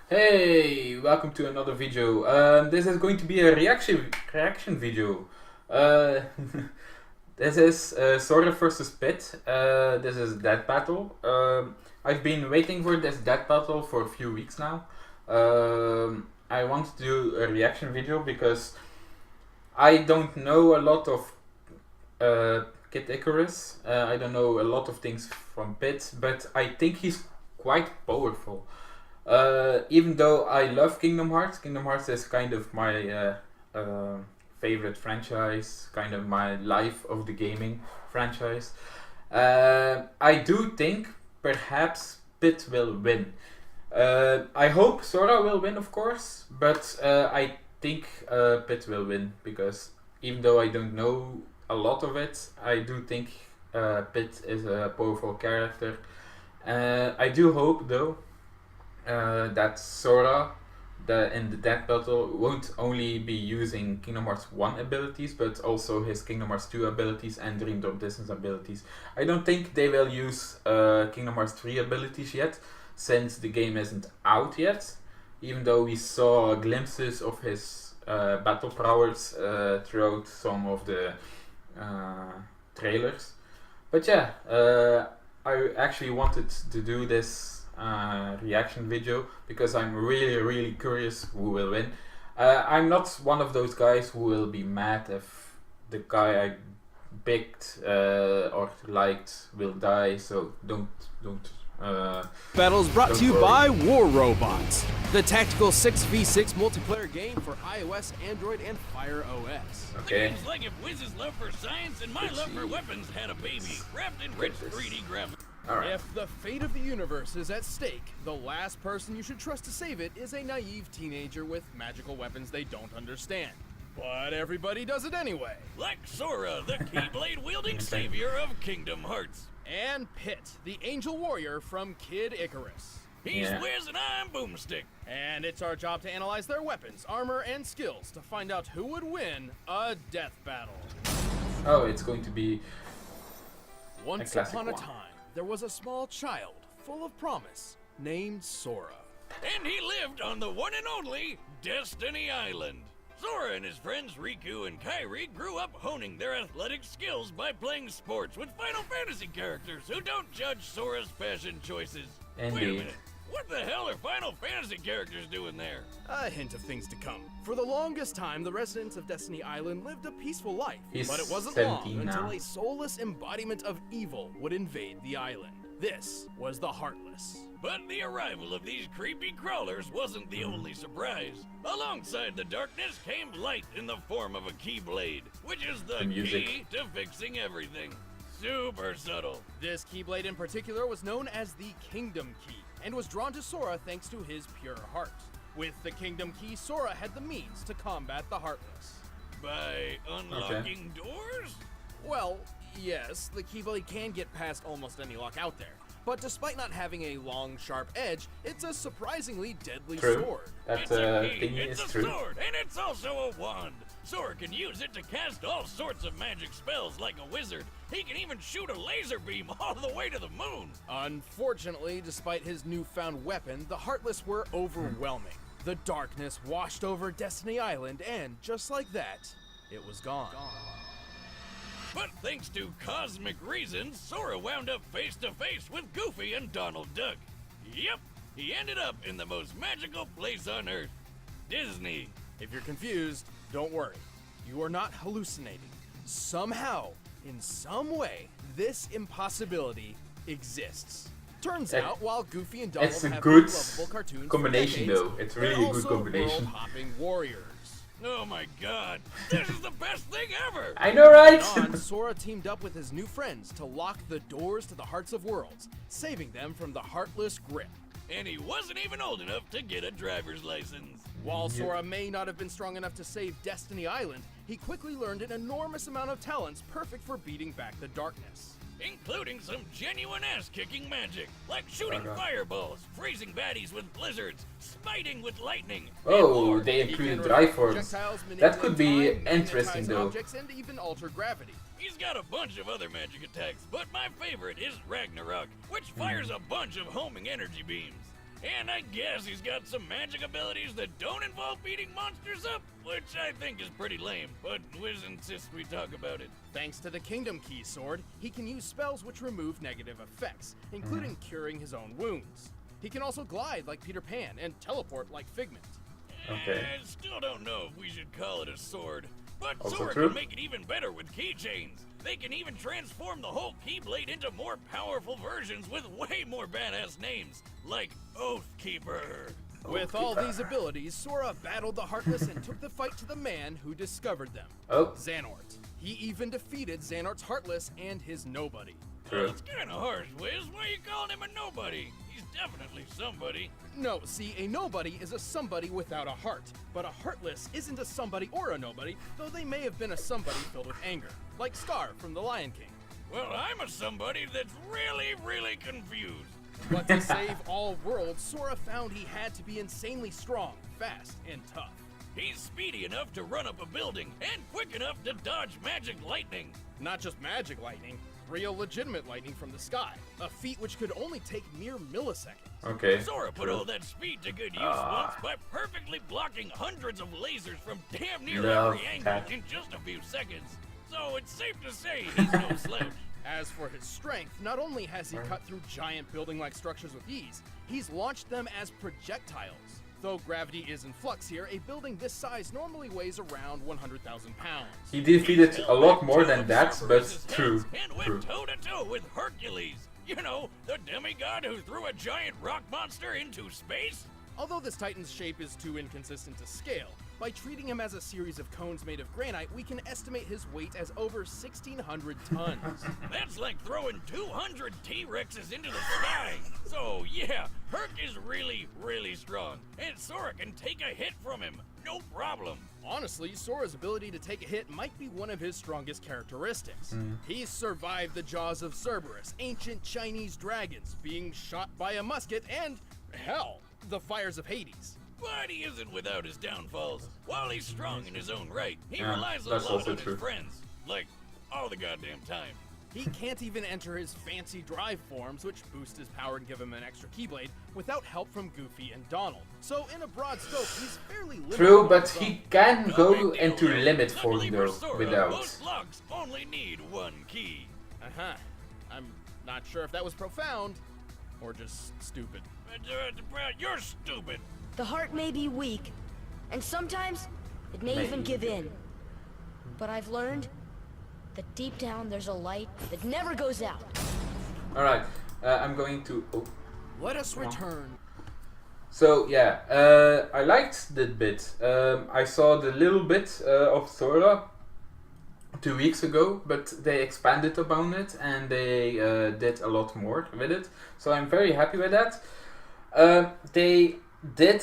Hey, welcome to another video. This is going to be a reaction video. Uh, this is Sora versus Pit. This is Death Battle. I've been waiting for this Death Battle for a few weeks now. I want to do a reaction video because I don't know a lot of Kid Icarus. I don't know a lot of things from Pit, but I think he's quite powerful. Even though I love Kingdom Hearts is kind of my favorite franchise, kind of my life of the gaming franchise. I do think perhaps Pit will win. I hope Sora will win, of course, but I think Pit will win because even though I don't know a lot of it, I do think Pit is a powerful character. I do hope though that Sora in the Death Battle won't only be using Kingdom Hearts 1 abilities, but also his Kingdom Hearts 2 abilities and Dream Drop Distance abilities. I don't think they will use Kingdom Hearts 3 abilities yet, since the game isn't out yet, even though we saw glimpses of his battle prowess throughout some of the trailers. But yeah, I actually wanted to do this reaction video because I'm really curious who will win. I'm not one of those guys who will be mad if the guy I picked or liked will die, so don't Battles brought to you worry. by War Robots, the tactical 6v6 multiplayer game for iOS, Android, and Fire OS. Okay. The game's like if Wiz's love for science and my Let's love for see. weapons had a baby, wrapped in rich 3D graphics. Alright. If the fate of the universe is at stake, the last person you should trust to save it is a naive teenager with magical weapons they don't understand. But everybody does it anyway. Like Sora, the Keyblade-wielding savior of Kingdom Hearts. And Pit, the angel warrior from Kid Icarus. He's Yeah. Wiz and I'm Boomstick. And it's our job to analyze their weapons, armor, and skills to find out who would win a death battle. Oh, it's going to be Once classic upon a one. time, there was a small child full of promise named Sora. And he lived on the one and only Destiny Island. Sora and his friends Riku and Kairi grew up honing their athletic skills by playing sports with Final Fantasy characters who don't judge Sora's fashion choices. Wait a Indeed. minute. What the hell are Final Fantasy characters doing there? A hint of things to come. For the longest time, the residents of Destiny Island lived a peaceful life. He's But it wasn't 17 long until now. a soulless embodiment of evil would invade the island. This was the Heartless. But the arrival of these creepy crawlers wasn't the only surprise. Alongside the darkness came light in the form of a Keyblade, which is the music. key to fixing everything. Super subtle. This Keyblade in particular was known as the Kingdom Key, and was drawn to Sora thanks to his pure heart. With the Kingdom Key, Sora had the means to combat the Heartless. By unlocking doors? Well, yes, the Keyblade can get past almost any lock out there. But despite not having a long, sharp edge, it's a surprisingly deadly True. sword. That It's a key, thing it's is a true. sword, and it's also a wand. Sora can use it to cast all sorts of magic spells like a wizard. He can even shoot a laser beam all the way to the moon. Unfortunately, despite his newfound weapon, the Heartless were overwhelming. The darkness washed over Destiny Island, and just like that, it was gone. But thanks to cosmic reasons, Sora wound up face to face with Goofy and Donald Duck. Yep, he ended up in the most magical place on Earth, Disney. If you're confused, don't worry. You are not hallucinating. Somehow, in some way, this impossibility exists. Turns That- out, while Goofy and Donald it's a have good been lovable cartoons for combination, decades, though. It's they're really a good also combination. world-hopping warriors. Oh my god, this is the best thing ever! I know, right? On, Sora teamed up with his new friends to lock the doors to the Hearts of Worlds, saving them from the Heartless grip. And he wasn't even old enough to get a driver's license. While Sora may not have been strong enough to save Destiny Island, he quickly learned an enormous amount of talents perfect for beating back the darkness. Including some genuine ass-kicking magic, like shooting Okay. fireballs, freezing baddies with blizzards, smiting with lightning, and Oh, more. they He included can dry reverse forms. projectiles, That could be manipulate time, interesting, magnetize though. objects, and even alter gravity. He's got a bunch of other magic attacks, but my favorite is Ragnarok, which fires a bunch of homing energy beams. And I guess he's got some magic abilities that don't involve beating monsters up, which I think is pretty lame, but Wiz insists we talk about it. Thanks to the Kingdom Key sword, he can use spells which remove negative effects, including curing his own wounds. He can also glide like Peter Pan and teleport like Figment. Okay. I still don't know if we should call it a sword, but Also Sora true. can make it even better with keychains. They can even transform the whole Keyblade into more powerful versions with way more badass names, like Oathkeeper. With all these abilities, Sora battled the Heartless and took the fight to the man who discovered them, Oh, Xehanort. He even defeated Xehanort's Heartless and his nobody. true. That's kinda harsh, Wiz. Why you calling him a nobody? He's definitely somebody. No, see, a nobody is a somebody without a heart, but a Heartless isn't a somebody or a nobody, though they may have been a somebody filled with anger, like Scar from The Lion King. Well, I'm a somebody that's really confused. But to save all worlds, Sora found he had to be insanely strong, fast, and tough. He's speedy enough to run up a building and quick enough to dodge magic lightning. Not just magic lightning, real legitimate lightning from the sky, a feat which could only take mere milliseconds. Okay. Sora put true. all that speed to good use Ah. once by perfectly blocking hundreds of lasers from damn near Love every angle that. in just a few seconds. So it's safe to say he's no slouch. As for his strength, not only has he cut through giant building-like structures with ease, he's launched them as projectiles. Though gravity is in flux here, a building this size normally weighs around 100,000 pounds. He defeated a lot more than that, but true. And True. went toe to toe with Hercules. You know, the demigod who threw a giant rock monster into space. Although this Titan's shape is too inconsistent to scale, by treating him as a series of cones made of granite, we can estimate his weight as over 1,600 tons. That's like throwing 200 T-Rexes into the sky. So yeah, Herc is really strong, and Sora can take a hit from him, no problem. Honestly, Sora's ability to take a hit might be one of his strongest characteristics. He's survived the jaws of Cerberus, ancient Chinese dragons, being shot by a musket, and, hell, the fires of Hades. But he isn't without his downfalls. While he's strong in his own right, he Yeah, relies a that's lot also on true. his friends. Like, all the goddamn time. He can't even enter his fancy drive forms, which boost his power and give him an extra Keyblade, without help from Goofy and Donald. So in a broad scope, he's fairly limited. True, on but his he own. can No go big deal, into though. limit form Luckily for though, Sora, without. most locks only need one key. Uh-huh. I'm not sure if that was profound, or just stupid. You're stupid. The heart may be weak, and sometimes it may even give in. But I've learned that deep down there's a light that never goes out. Alright, I'm going to. Oh. Let us return. So yeah, I liked that bit. I saw the little bit of Sora 2 weeks ago, but they expanded upon it and they did a lot more with it. So I'm very happy with that. They did,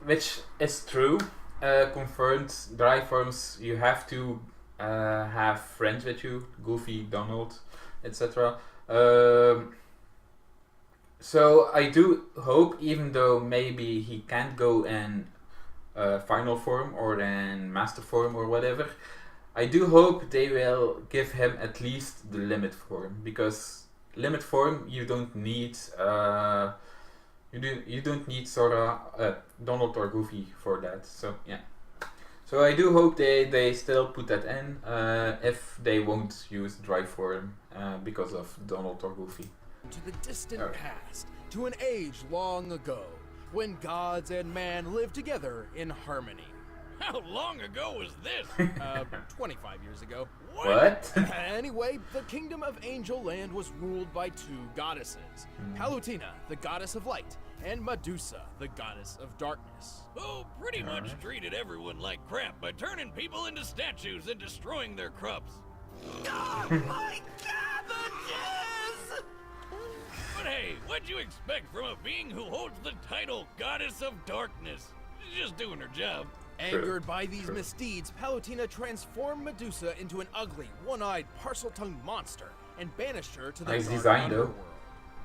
which is true, confirmed drive forms. You have to have friends with you, Goofy, Donald, etc. So I do hope, even though maybe he can't go in final form or in master form or whatever, I do hope they will give him at least the limit form, because limit form you don't need you don't need Sora, Donald or Goofy for that. So yeah. So I do hope they still put that in, if they won't use drive form because of Donald or Goofy. To the distant Okay. past, to an age long ago, when gods and man lived together in harmony. How long ago was this? 25 years ago. What? Anyway, the kingdom of Angel Land was ruled by two goddesses. Palutena, the goddess of light, and Medusa, the goddess of darkness. Who pretty much treated everyone like crap by turning people into statues and destroying their crops. My cabbages! But hey, what'd you expect from a being who holds the title Goddess of Darkness? She's just doing her job. Angered by these misdeeds, Palutena transformed Medusa into an ugly, one-eyed, parcel-tongued monster and banished her to the Nice dark design, underworld.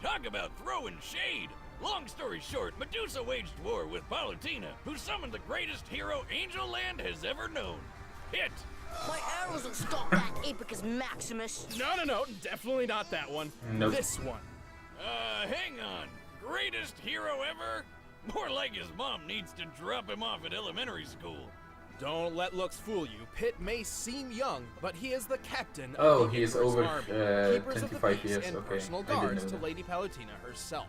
though. Talk about throwing shade. Long story short, Medusa waged war with Palutena, who summoned the greatest hero Angel Land has ever known. Pit. My arrows will stop that Apicus Maximus. No, definitely not that one. Nope. This one. Hang on. greatest hero ever? More like his mom needs to drop him off at elementary school. Don't let looks fool you. Pit may seem young, but he is the captain Oh, of the he is Icarus over Army, keepers of the 25 peace years. and Okay, personal I didn't guards know to that. Lady Palutena herself.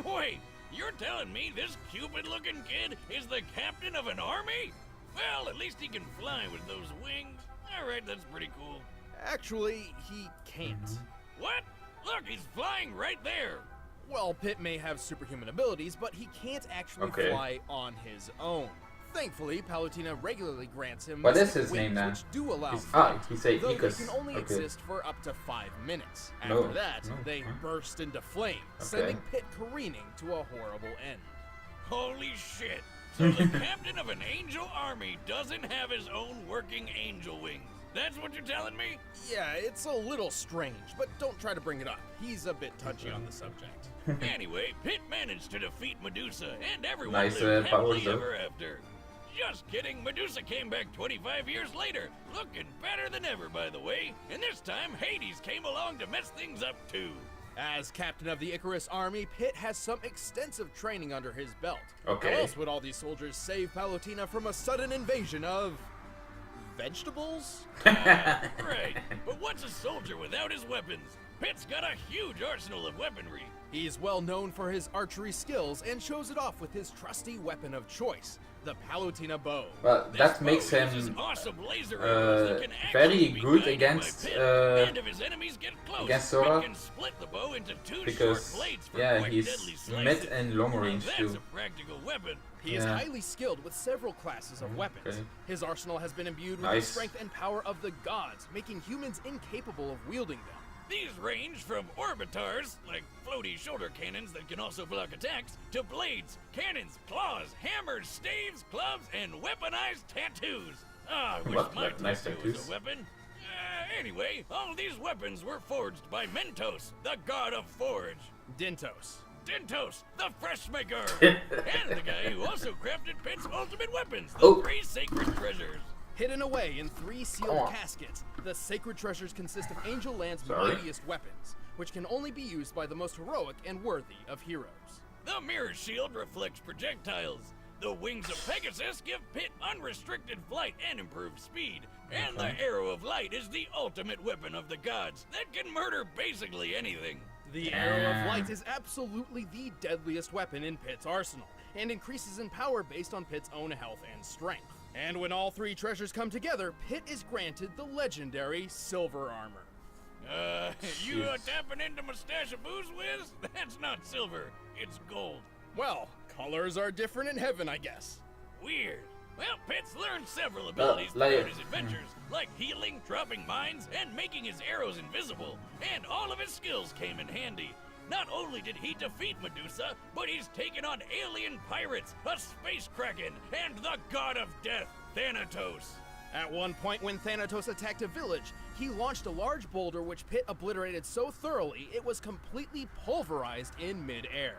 Wait, you're telling me this Cupid-looking kid is the captain of an army? Well, at least he can fly with those wings. Alright, that's pretty cool. Actually, he can't. What? Look, he's flying right there. Well, Pit may have superhuman abilities, but he can't actually Okay. fly on his own. Thankfully, Palutena regularly grants him What is mystic his name wings, then? which do allow He's- flight, he say though Icus. they can only Okay. exist for up to 5 minutes. After No, that, no, they huh? burst into flame, Okay. sending Pit careening to a horrible end. Holy shit. So the captain of an angel army doesn't have his own working angel wings. That's what you're telling me? Yeah, it's a little strange, but don't try to bring it up. He's a bit touchy on the subject. Anyway, Pit managed to defeat Medusa, and everyone Nice, lived happily powers, though. ever after. Just kidding, Medusa came back 25 years later, looking better than ever, by the way. And this time, Hades came along to mess things up, too. As captain of the Icarus Army, Pit has some extensive training under his belt. Okay. How else would all these soldiers save Palutena from a sudden invasion of vegetables? Right, but what's a soldier without his weapons? Pit's got a huge arsenal of weaponry. He's well known for his archery skills and shows it off with his trusty weapon of choice, the Palutena bow. Well, This that bow makes uses him awesome laser arrows that can very actually be good guided against, by Pit. And if his enemies get close, against Sora, Pit can split the bow into 2 because short blades for yeah, quite he's deadly slices. mid and long Now range that's too. a practical weapon. He is Yeah. highly skilled with several classes of weapons. Okay. His arsenal has been imbued with the Nice. strength and power of the gods, making humans incapable of wielding them. These range from orbitars, like floaty shoulder cannons that can also block attacks, to blades, cannons, claws, hammers, staves, clubs, and weaponized tattoos. Ah, I wish What? my Nice tattoo was tattoos? a weapon. Anyway, all these weapons were forged by Mentos, the god of forge. Dintos. Dintos, the fresh maker, and the guy who also crafted Pit's ultimate weapons, the Oh. 3 sacred treasures. Hidden away in 3 sealed Come on. caskets, the sacred treasures consist of Angel Land's Sorry? mightiest weapons, which can only be used by the most heroic and worthy of heroes. The mirror shield reflects projectiles. The wings of Pegasus give Pit unrestricted flight and improved speed. And the arrow of light is the ultimate weapon of the gods that can murder basically anything. The Arrow of Light is absolutely the deadliest weapon in Pit's arsenal, and increases in power based on Pit's own health and strength. And when all 3 treasures come together, Pit is granted the legendary Silver Armor. You Jeez. tapping into my stash of booze, Wiz? That's not silver, it's gold. Well, colors are different in heaven, I guess. Weird. Well, Pit's learned several abilities like- throughout his adventures, like healing, dropping mines, and making his arrows invisible. And all of his skills came in handy. Not only did he defeat Medusa, but he's taken on alien pirates, a space kraken, and the god of death, Thanatos. At one point when Thanatos attacked a village, he launched a large boulder which Pit obliterated so thoroughly it was completely pulverized in mid-air.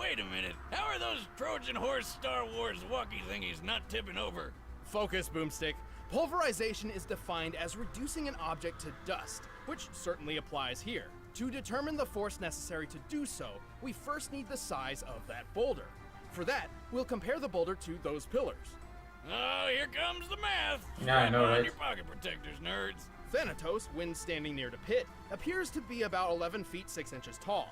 Wait a minute. How are those Trojan horse Star Wars walkie thingies not tipping over? Focus, Boomstick. Pulverization is defined as reducing an object to dust, which certainly applies here. To determine the force necessary to do so, we first need the size of that boulder. For that, we'll compare the boulder to those pillars. Oh, here comes the math. Yeah, I know, Strap on right? your pocket protectors, nerds. Thanatos, when standing near to Pit, appears to be about 11 feet 6 inches tall.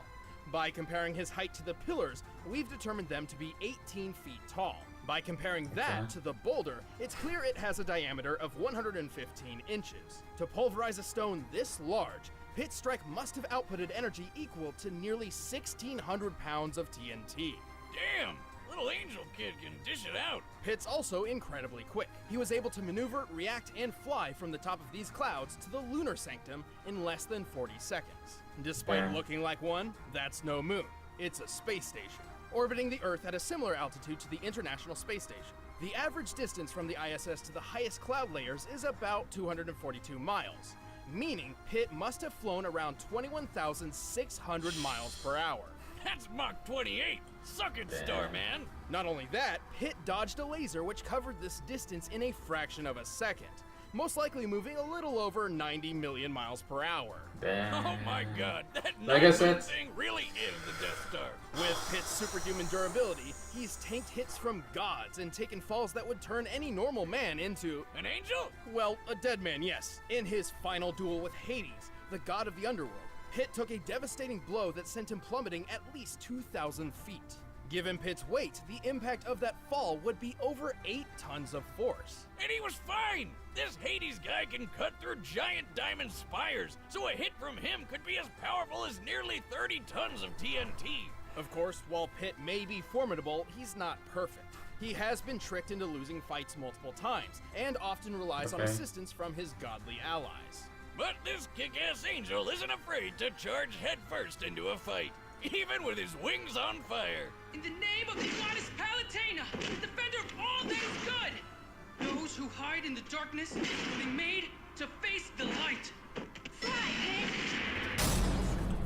By comparing his height to the pillars, we've determined them to be 18 feet tall. By comparing that Okay. to the boulder, it's clear it has a diameter of 115 inches. To pulverize a stone this large, Pit's strike must have outputted energy equal to nearly 1,600 pounds of TNT. Damn, little angel kid can dish it out. Pit's also incredibly quick. He was able to maneuver, react, and fly from the top of these clouds to the lunar sanctum in less than 40 seconds. Despite Damn. looking like one, that's no moon. It's a space station, orbiting the Earth at a similar altitude to the International Space Station. The average distance from the ISS to the highest cloud layers is about 242 miles, meaning Pit must have flown around 21,600 miles per hour. That's Mach 28. Suck it, Starman. Not only that, Pit dodged a laser which covered this distance in a fraction of a second. most likely moving a little over 90 million miles per hour. Damn. Oh my god, that Like I said- nine-foot thing really is the Death Star. With Pit's superhuman durability, he's tanked hits from gods and taken falls that would turn any normal man into, An angel? well, a dead man, yes. In his final duel with Hades, the god of the underworld, Pit took a devastating blow that sent him plummeting at least 2,000 feet. Given Pit's weight, the impact of that fall would be over 8 tons of force. And he was fine! This Hades guy can cut through giant diamond spires, so a hit from him could be as powerful as nearly 30 tons of TNT. Of course, while Pit may be formidable, he's not perfect. He has been tricked into losing fights multiple times, and often relies on Okay. assistance from his godly allies. But this kick-ass angel isn't afraid to charge headfirst into a fight, even with his wings on fire. In the name of the goddess Palatena, defender of all that is good, those who hide in the darkness will be made to face the light.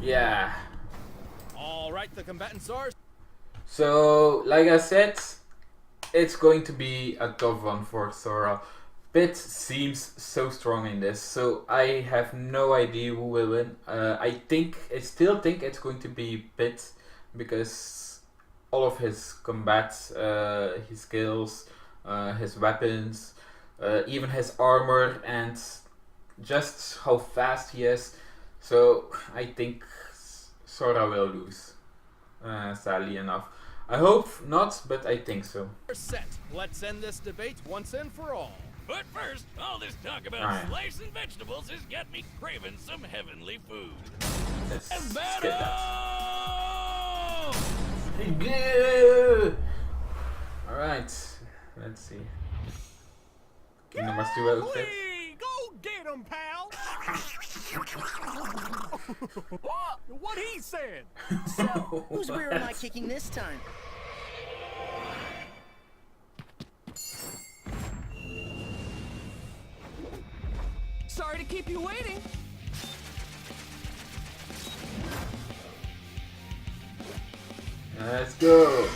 Yeah. Alright, the combatants are... So, like I said, it's going to be a tough one for Sora. Pit seems so strong in this, so I have no idea who will win. I still think it's going to be Pit, because all of his combat, his skills, his weapons, even his armor, and just how fast he is. So I think Sora will lose, sadly enough. I hope not, but I think so. set. Let's end this debate once and for all. But first, all this talk about Alright. slicing vegetables has got me craving some heavenly food. Let's And get that. battle! Yeah. Alright, let's see. Kingdom Hearts 2 outfit. Go get him, pal! What he said! So, whose rear am I kicking this time? Sorry to keep you waiting. Let's go.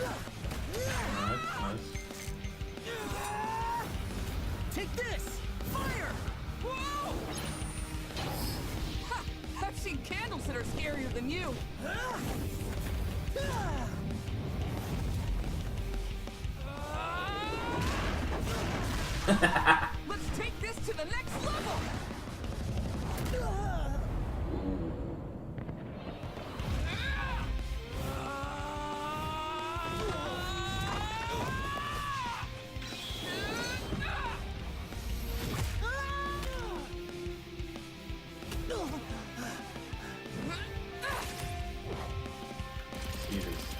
Alright, nice. Take this! Fire! Whoa! Ha! I've seen candles that are scarier than you. Let's take this to the next level. Jesus.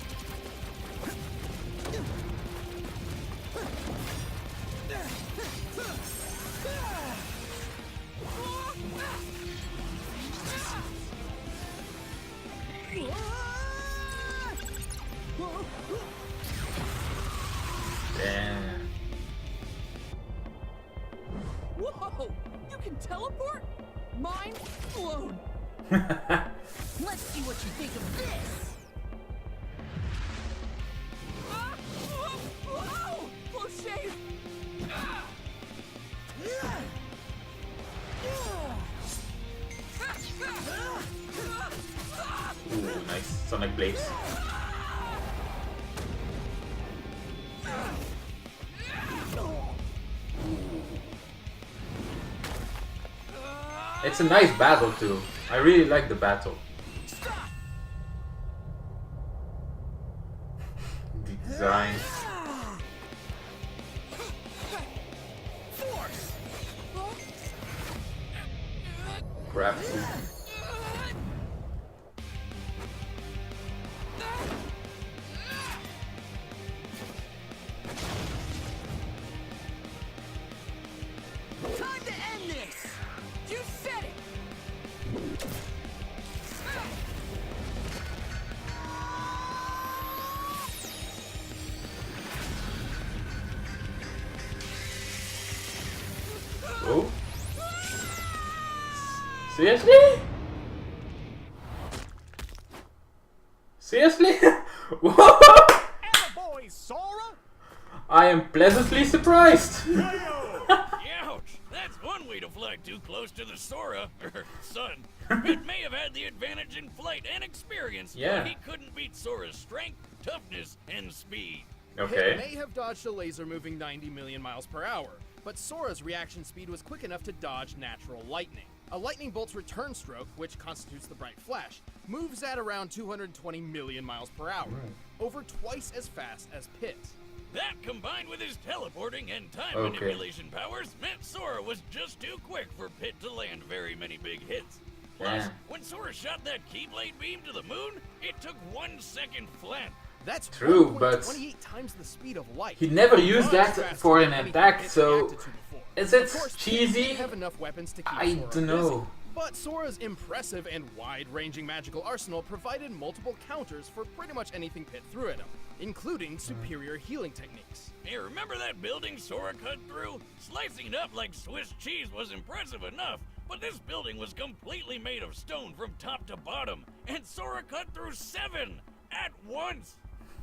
Damn. Whoa! You can teleport? Mind blown. Let's see what you think of this! Ah! Whoa! Whoa! Close shave. Ooh, nice. Sonic Blades. It's a nice battle too. I really like the battle. The design. Crap. Time to end this. You said it. Oh. Seriously? Seriously? What? Attaboy, Sora! I am pleasantly surprised. Ouch! That's one way to fly too close to the Sora, son. Pit may have had the advantage in flight and experience, Yeah. but he couldn't beat Sora's strength, toughness, and speed. Pit Okay. may have dodged a laser moving 90 million miles per hour, but Sora's reaction speed was quick enough to dodge natural lightning. A lightning bolt's return stroke, which constitutes the bright flash, moves at around 220 million miles per hour, over twice as fast as Pit's. That, combined with his teleporting and time Okay. manipulation powers, meant Sora was just too quick for Pit to land very many big hits. Plus, Yeah. when Sora shot that Keyblade beam to the moon, it took 1 second flat. That's True, but 28 times the speed of light. he never used Much that faster for than an anything attack, Pit so reacted to before. is it Of course, Pit cheesy? didn't have enough weapons to keep I Sora don't know. busy. But Sora's impressive and wide-ranging magical arsenal provided multiple counters for pretty much anything Pit threw at him, including superior healing techniques. Hey, remember that building Sora cut through? Slicing it up like Swiss cheese was impressive enough, but this building was completely made of stone from top to bottom, and Sora cut through 7 at once.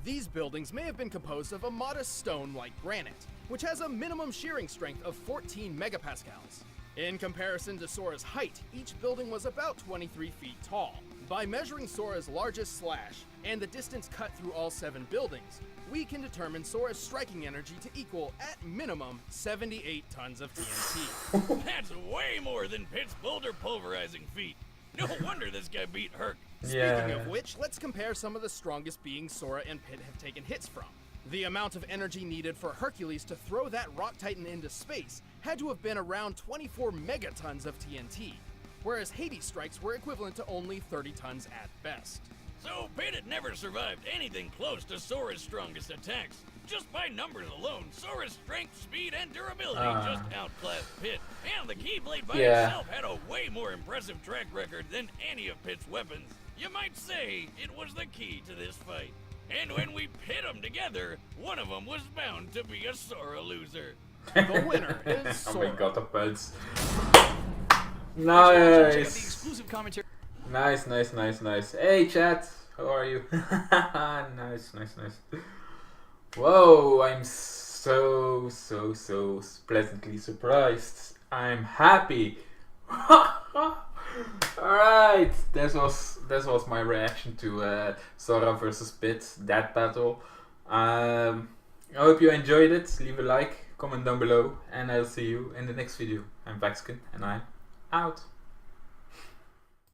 These buildings may have been composed of a modest stone like granite, which has a minimum shearing strength of 14 megapascals. In comparison to Sora's height, each building was about 23 feet tall. By measuring Sora's largest slash and the distance cut through all 7 buildings, we can determine Sora's striking energy to equal, at minimum, 78 tons of TNT. That's way more than Pit's boulder pulverizing feat. No wonder this guy beat Herc. Speaking of which, let's compare some of the strongest beings Sora and Pit have taken hits from. The amount of energy needed for Hercules to throw that rock titan into space had to have been around 24 megatons of TNT, whereas Hades' strikes were equivalent to only 30 tons at best. So Pit had never survived anything close to Sora's strongest attacks. Just by numbers alone, Sora's strength, speed, and durability just outclassed Pit. And the Keyblade by itself had a way more impressive track record than any of Pit's weapons. You might say it was the key to this fight. And when we pit them together, one of them was bound to be a Sora loser. The winner is Oh Sora. my god, the puns. Check out the Nice. exclusive commentary. Nice, nice, nice, nice. Hey chat, how are you? Nice, nice, nice. Whoa, I'm so pleasantly surprised. I'm happy. Alright, this was my reaction to Sora versus Pit Deathbattle. I hope you enjoyed it. Leave a like, comment down below, and I'll see you in the next video. I'm Vaxkin, and I'm out.